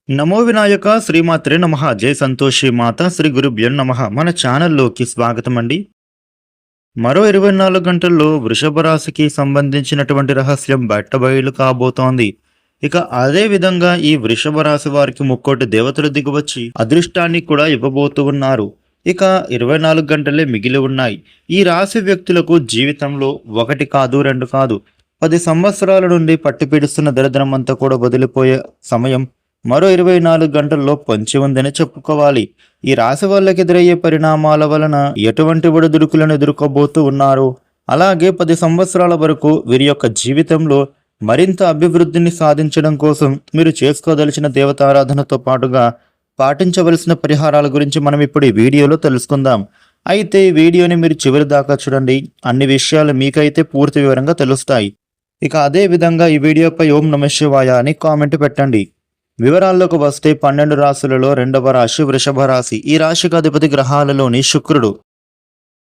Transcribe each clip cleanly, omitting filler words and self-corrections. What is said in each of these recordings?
నమో వినాయక శ్రీమాత్రే నమః జై సంతోషి మాత శ్రీ గురుభ్యో నమః మన ఛానల్లోకి స్వాగతం అండి. మరో 24 గంటల్లో వృషభ రాశికి సంబంధించినటువంటి రహస్యం బట్టబయలు కాబోతోంది. ఇక అదే విధంగా ఈ వృషభ రాశి వారికి ముక్కోటి దేవతలు దిగివచ్చి అదృష్టాన్ని కూడా ఇవ్వబోతూ ఉన్నారు. ఇక 24 గంటలే మిగిలి ఉన్నాయి. ఈ రాశి వ్యక్తులకు జీవితంలో ఒకటి కాదు, రెండు కాదు, 10 సంవత్సరాల నుండి పట్టిపీడిస్తున్న దరిద్రం అంతా కూడా వదిలిపోయే సమయం మరో 24 గంటల్లో పొంచి ఉందని చెప్పుకోవాలి. ఈ రాశి వాళ్ళకి ఎదురయ్యే పరిణామాల వలన ఎటువంటి ఒడిదుడుకులను ఎదుర్కోబోతూ ఉన్నారు. అలాగే 10 సంవత్సరాల వరకు వీరి యొక్క జీవితంలో మరింత అభివృద్ధిని సాధించడం కోసం మీరు చేసుకోదలిచిన దేవతారాధనతో పాటుగా పాటించవలసిన పరిహారాల గురించి మనం ఇప్పుడు ఈ వీడియోలో తెలుసుకుందాం. అయితే ఈ వీడియోని మీరు చివరి దాకా చూడండి. అన్ని విషయాలు మీకైతే పూర్తి వివరంగా తెలుస్తాయి. ఇక అదే విధంగా ఈ వీడియోపై ఓం నమః శివాయ అని కామెంట్ పెట్టండి. వివరాల్లోకి వస్తే 12 రాశులలో రెండవ రాశి వృషభ రాశి. ఈ రాశికి అధిపతి గ్రహాలలోని శుక్రుడు.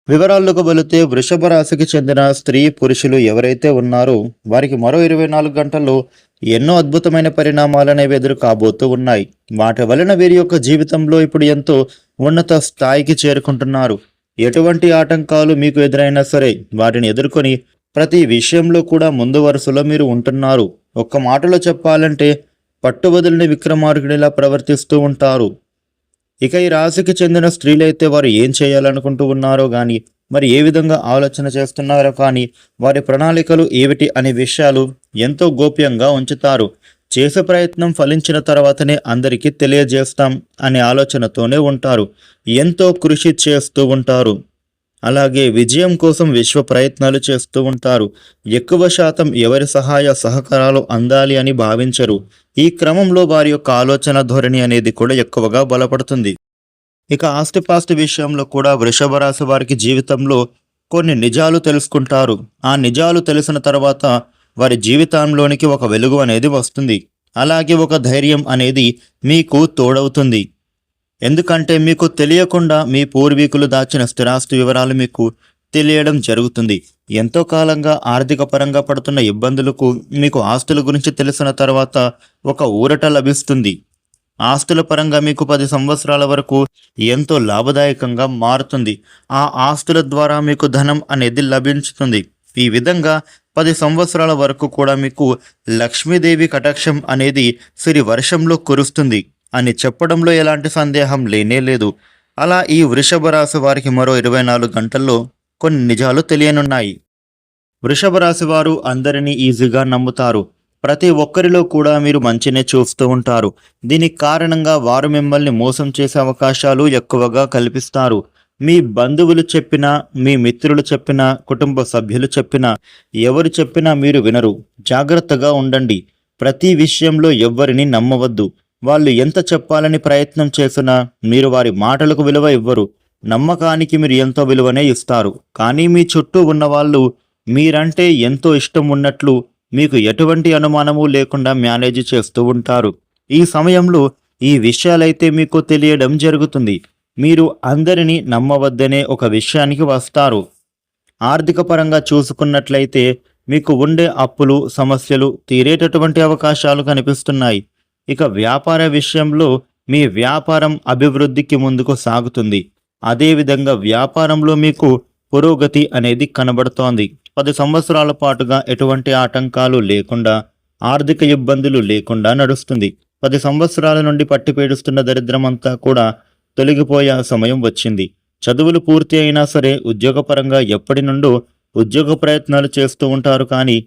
వివరాల్లోకి వెళితే వృషభ రాశికి చెందిన స్త్రీ పురుషులు ఎవరైతే ఉన్నారో వారికి మరో 24 గంటల్లో ఎన్నో అద్భుతమైన పరిణామాలనేవి ఎదురు కాబోతూ ఉన్నాయి. వాటి వలన వీరి యొక్క జీవితంలో ఇప్పుడు ఎంతో ఉన్నత స్థాయికి చేరుకుంటున్నారు. ఎటువంటి ఆటంకాలు మీకు ఎదురైనా సరే వాటిని ఎదుర్కొని ప్రతి విషయంలో కూడా ముందు వరుసలో మీరు ఉంటున్నారు. ఒక్క మాటలో చెప్పాలంటే పట్టువదిలిన విక్రమార్కుడిలా ప్రవర్తిస్తూ ఉంటారు. ఇక ఈ రాశికి చెందిన స్త్రీలైతే వారు ఏం చేయాలనుకుంటూ ఉన్నారో కానీ, మరి ఏ విధంగా ఆలోచన చేస్తున్నారో కానీ, వారి ప్రణాళికలు ఏమిటి అనే విషయాలు ఎంతో గోప్యంగా ఉంచుతారు. చేసే ప్రయత్నం ఫలించిన తర్వాతనే అందరికీ తెలియజేస్తాం అనే ఆలోచనతోనే ఉంటారు. ఎంతో కృషి చేస్తూ ఉంటారు. అలాగే విజయం కోసం విశ్వ ప్రయత్నాలు చేస్తూ ఉంటారు. ఎక్కువ శాతం ఎవరి సహాయ సహకారాలు అందాలి అని భావించరు. ఈ క్రమంలో వారి యొక్క ఆలోచన ధోరణి అనేది కూడా ఎక్కువగా బలపడుతుంది. ఇక ఆస్తిపాస్తి విషయంలో కూడా వృషభ రాశి వారికి జీవితంలో కొన్ని నిజాలు తెలుసుకుంటారు. ఆ నిజాలు తెలిసిన తర్వాత వారి జీవితంలోనికి ఒక వెలుగు అనేది వస్తుంది. అలాగే ఒక ధైర్యం అనేది మీకు తోడవుతుంది. ఎందుకంటే మీకు తెలియకుండా మీ పూర్వీకులు దాచిన స్థిరాస్తి వివరాలు మీకు తెలియడం జరుగుతుంది. ఎంతో కాలంగా ఆర్థిక పరంగా పడుతున్న ఇబ్బందులకు మీకు ఆస్తుల గురించి తెలిసిన తర్వాత ఒక ఊరట లభిస్తుంది. ఆస్తుల పరంగా మీకు 10 సంవత్సరాల వరకు ఎంతో లాభదాయకంగా మారుతుంది. ఆ ఆస్తుల ద్వారా మీకు ధనం అనేది లభించుతుంది. ఈ విధంగా 10 సంవత్సరాల వరకు కూడా మీకు లక్ష్మీదేవి కటాక్షం అనేది సిరి వర్షంలో కురుస్తుంది అని చెప్పడంలో ఎలాంటి సందేహం లేనేలేదు. అలా ఈ వృషభ రాశి వారికి మరో 24 గంటల్లో కొన్ని నిజాలు తెలియనున్నాయి. వృషభ రాశి వారు అందరినీ ఈజీగా నమ్ముతారు. ప్రతి ఒక్కరిలో కూడా మీరు మంచినే చూస్తూ ఉంటారు. దీనికి కారణంగా వారు మిమ్మల్ని మోసం చేసే అవకాశాలు ఎక్కువగా కల్పిస్తారు. మీ బంధువులు చెప్పినా, మీ మిత్రులు చెప్పినా, కుటుంబ సభ్యులు చెప్పినా, ఎవరు చెప్పినా మీరు వినరు. జాగ్రత్తగా ఉండండి. ప్రతి విషయంలో ఎవ్వరిని నమ్మవద్దు. వాళ్ళు ఎంత చెప్పాలని ప్రయత్నం చేసినా మీరు వారి మాటలకు విలువ ఇవ్వరు. నమ్మకానికి మీరు ఎంతో విలువనే ఇస్తారు. కానీ మీ చుట్టూ ఉన్నవాళ్ళు మీరంటే ఎంతో ఇష్టం ఉన్నట్లు మీకు ఎటువంటి అనుమానము లేకుండా మేనేజ్ చేస్తూ ఉంటారు. ఈ సమయంలో ఈ విషయాలైతే మీకు తెలియడం జరుగుతుంది. మీరు అందరినీ నమ్మవద్దనే ఒక విషయానికి వస్తారు. ఆర్థిక పరంగా చూసుకున్నట్లయితే మీకు ఉండే అప్పులు, సమస్యలు తీరేటటువంటి అవకాశాలు కనిపిస్తున్నాయి. ఇక వ్యాపార విషయంలో మీ వ్యాపారం అభివృద్ధికి ముందుకు సాగుతుంది. అదేవిధంగా వ్యాపారంలో మీకు పురోగతి అనేది కనబడుతోంది. 10 సంవత్సరాల పాటుగా ఎటువంటి ఆటంకాలు లేకుండా, ఆర్థిక ఇబ్బందులు లేకుండా నడుస్తుంది. 10 సంవత్సరాల నుండి పట్టిపేడుస్తున్న దరిద్రమంతా కూడా తొలగిపోయే సమయం వచ్చింది. చదువులు పూర్తి అయినా సరే ఉద్యోగపరంగా ఎప్పటి నుండో ఉద్యోగ ప్రయత్నాలు చేస్తూ ఉంటారు. కానీ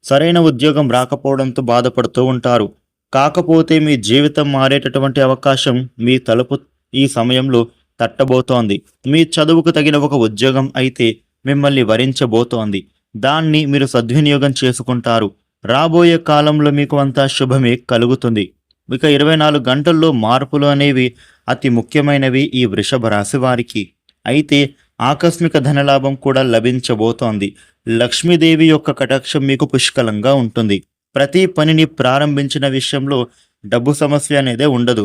సరైన ఉద్యోగం రాకపోవడంతో బాధపడుతూ ఉంటారు. కాకపోతే మీ జీవితం మారేటటువంటి అవకాశం మీ తలుపు ఈ సమయంలో తట్టబోతోంది. మీ చదువుకు తగిన ఒక ఉద్యోగం అయితే మిమ్మల్ని వరించబోతోంది. దాన్ని మీరు సద్వినియోగం చేసుకుంటారు. రాబోయే కాలంలో మీకు అంతా శుభమే కలుగుతుంది. ఇక 24 గంటల్లో మార్పులు అనేవి అతి ముఖ్యమైనవి ఈ వృషభ రాశి వారికి. అయితే ఆకస్మిక ధనలాభం కూడా లభించబోతోంది. లక్ష్మీదేవి యొక్క కటాక్షం మీకు పుష్కలంగా ఉంటుంది. ప్రతి పనిని ప్రారంభించిన విషయంలో డబ్బు సమస్య అనేదే ఉండదు.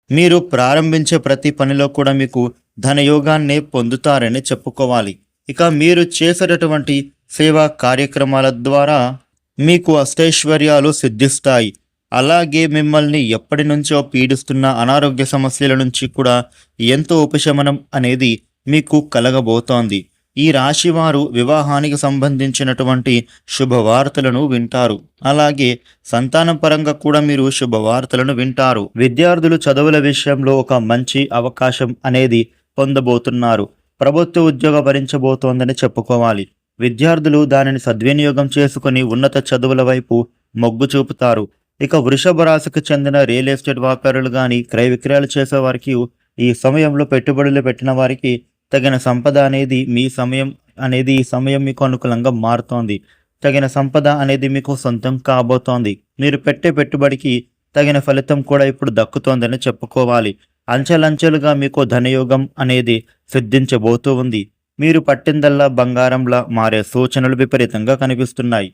మీరు ప్రారంభించే ప్రతి పనిలో కూడా మీకు ధనయోగాన్ని పొందుతారని చెప్పుకోవాలి. ఇక మీరు చేసేటటువంటి సేవా కార్యక్రమాల ద్వారా మీకు అష్టైశ్వర్యాలు సిద్ధిస్తాయి. అలాగే మిమ్మల్ని ఎప్పటి నుంచో పీడిస్తున్న అనారోగ్య సమస్యల నుంచి కూడా ఎంతో ఉపశమనం అనేది మీకు కలగబోతోంది. ఈ రాశి వారు వివాహానికి సంబంధించినటువంటి శుభవార్తలను వింటారు. అలాగే సంతానం పరంగా కూడా మీరు శుభవార్తలను వింటారు. విద్యార్థులు చదువుల విషయంలో ఒక మంచి అవకాశం అనేది పొందబోతున్నారు. ప్రభుత్వ ఉద్యోగం భరించబోతోందని చెప్పుకోవాలి. విద్యార్థులు దానిని సద్వినియోగం చేసుకుని ఉన్నత చదువుల వైపు మొగ్గు చూపుతారు. ఇక వృషభ రాశికి చెందిన రియల్ ఎస్టేట్ వ్యాపారులు కానీ క్రయ విక్రయాలు చేసే వారికి ఈ సమయంలో పెట్టుబడులు పెట్టిన వారికి తగిన సంపద అనేది ఈ సమయం మీకు అనుకూలంగా మారుతోంది. తగిన సంపద అనేది మీకు సొంతం కాబోతోంది. మీరు పెట్టే పెట్టుబడికి తగిన ఫలితం కూడా ఇప్పుడు దక్కుతోందని చెప్పుకోవాలి. అంచెలంచెలుగా మీకు ధనయోగం అనేది సిద్ధించబోతూ ఉంది. మీరు పట్టిందల్లా బంగారంలా మారే సూచనలు విపరీతంగా కనిపిస్తున్నాయి.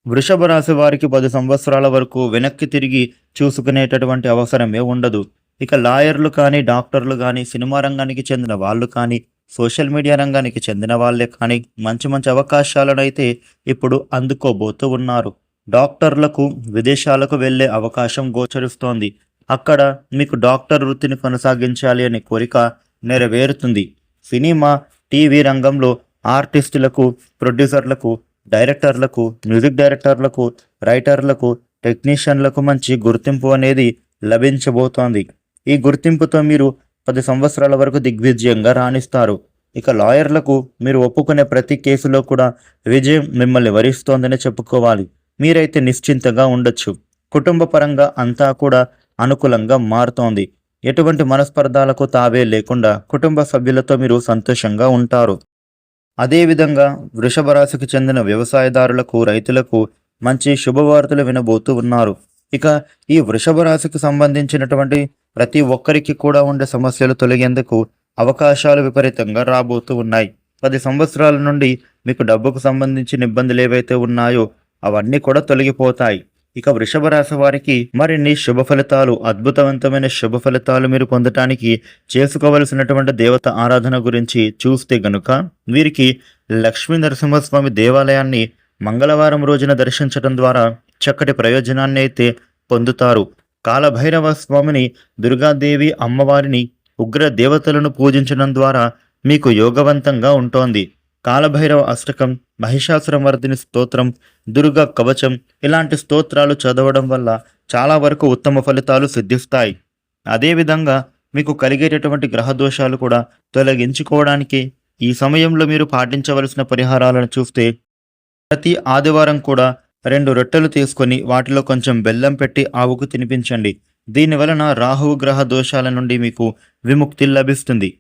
వృషభ రాశి వారికి 10 సంవత్సరాల వరకు వెనక్కి తిరిగి చూసుకునేటటువంటి అవసరమే ఉండదు. ఇక లాయర్లు కానీ, డాక్టర్లు కానీ, సినిమా రంగానికి చెందిన వాళ్ళు కానీ, సోషల్ మీడియా రంగానికి చెందిన వాళ్ళే కానీ మంచి మంచి అవకాశాలను అయితే ఇప్పుడు అందుకోబోతూ ఉన్నారు. డాక్టర్లకు విదేశాలకు వెళ్ళే అవకాశం గోచరిస్తోంది. అక్కడ మీకు డాక్టర్ వృత్తిని కొనసాగించాలి అనే కోరిక నెరవేరుతుంది. సినిమా, టీవీ రంగంలో ఆర్టిస్టులకు, ప్రొడ్యూసర్లకు, డైరెక్టర్లకు, మ్యూజిక్ డైరెక్టర్లకు, రైటర్లకు, టెక్నీషియన్లకు మంచి గుర్తింపు అనేది లభించబోతోంది. ఈ గుర్తింపుతో మీరు 10 సంవత్సరాల వరకు దిగ్విజయంగా రాణిస్తారు. ఇక లాయర్లకు మీరు ఒప్పుకునే ప్రతి కేసులో కూడా విజయం మిమ్మల్ని వరిస్తోందని చెప్పుకోవాలి. మీరైతే నిశ్చింతగా ఉండొచ్చు. కుటుంబ పరంగా అంతా కూడా అనుకూలంగా మారుతోంది. ఎటువంటి మనస్పర్ధాలకు తావే లేకుండా కుటుంబ సభ్యులతో మీరు సంతోషంగా ఉంటారు. అదేవిధంగా వృషభ రాశికి చెందిన వ్యవసాయదారులకు, రైతులకు మంచి శుభవార్తలు వినబోతూ ఉన్నారు. ఇక ఈ వృషభ రాశికి సంబంధించినటువంటి ప్రతి ఒక్కరికి కూడా ఉండే సమస్యలు తొలగేందుకు అవకాశాలు విపరీతంగా రాబోతూ ఉన్నాయి. 10 సంవత్సరాల నుండి మీకు డబ్బుకు సంబంధించిన ఇబ్బందులు ఏవైతే ఉన్నాయో అవన్నీ కూడా తొలగిపోతాయి. ఇక వృషభ రాశి వారికి మరిన్ని శుభ ఫలితాలు, అద్భుతవంతమైన శుభ ఫలితాలు మీరు పొందటానికి చేసుకోవలసినటువంటి దేవత ఆరాధన గురించి చూస్తే గనుక వీరికి లక్ష్మీ నరసింహస్వామి దేవాలయాన్ని మంగళవారం రోజున దర్శించడం ద్వారా చక్కటి ప్రయోజనాన్ని అయితే పొందుతారు. కాలభైరవ స్వామిని, దుర్గాదేవి అమ్మవారిని, ఉగ్ర దేవతలను పూజించడం ద్వారా మీకు యోగవంతంగా ఉంటోంది. కాలభైరవ అష్టకం, మహిషాసురమర్దిని స్తోత్రం, దుర్గా కవచం ఇలాంటి స్తోత్రాలు చదవడం వల్ల చాలా వరకు ఉత్తమ ఫలితాలు సిద్ధిస్తాయి. అదేవిధంగా మీకు కలిగేటటువంటి గ్రహ దోషాలు కూడా తొలగించుకోవడానికి ఈ సమయంలో మీరు పాటించవలసిన పరిహారాలను చూస్తే ప్రతి ఆదివారం కూడా 2 రొట్టెలు తీసుకొని వాటిలో కొంచెం బెల్లం పెట్టి ఆవుకు తినిపించండి. దీనివలన రాహువు గ్రహ దోషాల నుండి మీకు విముక్తి లభిస్తుంది.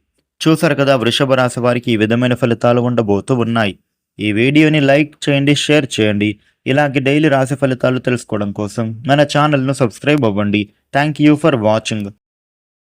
చూసారు కదా, వృషభ రాశి వారికి ఈ విధమైన ఫలితాలు ఉండబోతూ ఉన్నాయి. ఈ వీడియోని లైక్ చేయండి, షేర్ చేయండి. ఇలాగే డైలీ రాశి ఫలితాలు తెలుసుకోవడం కోసం మన ఛానల్ను సబ్స్క్రైబ్ అవ్వండి. Thank you for watching.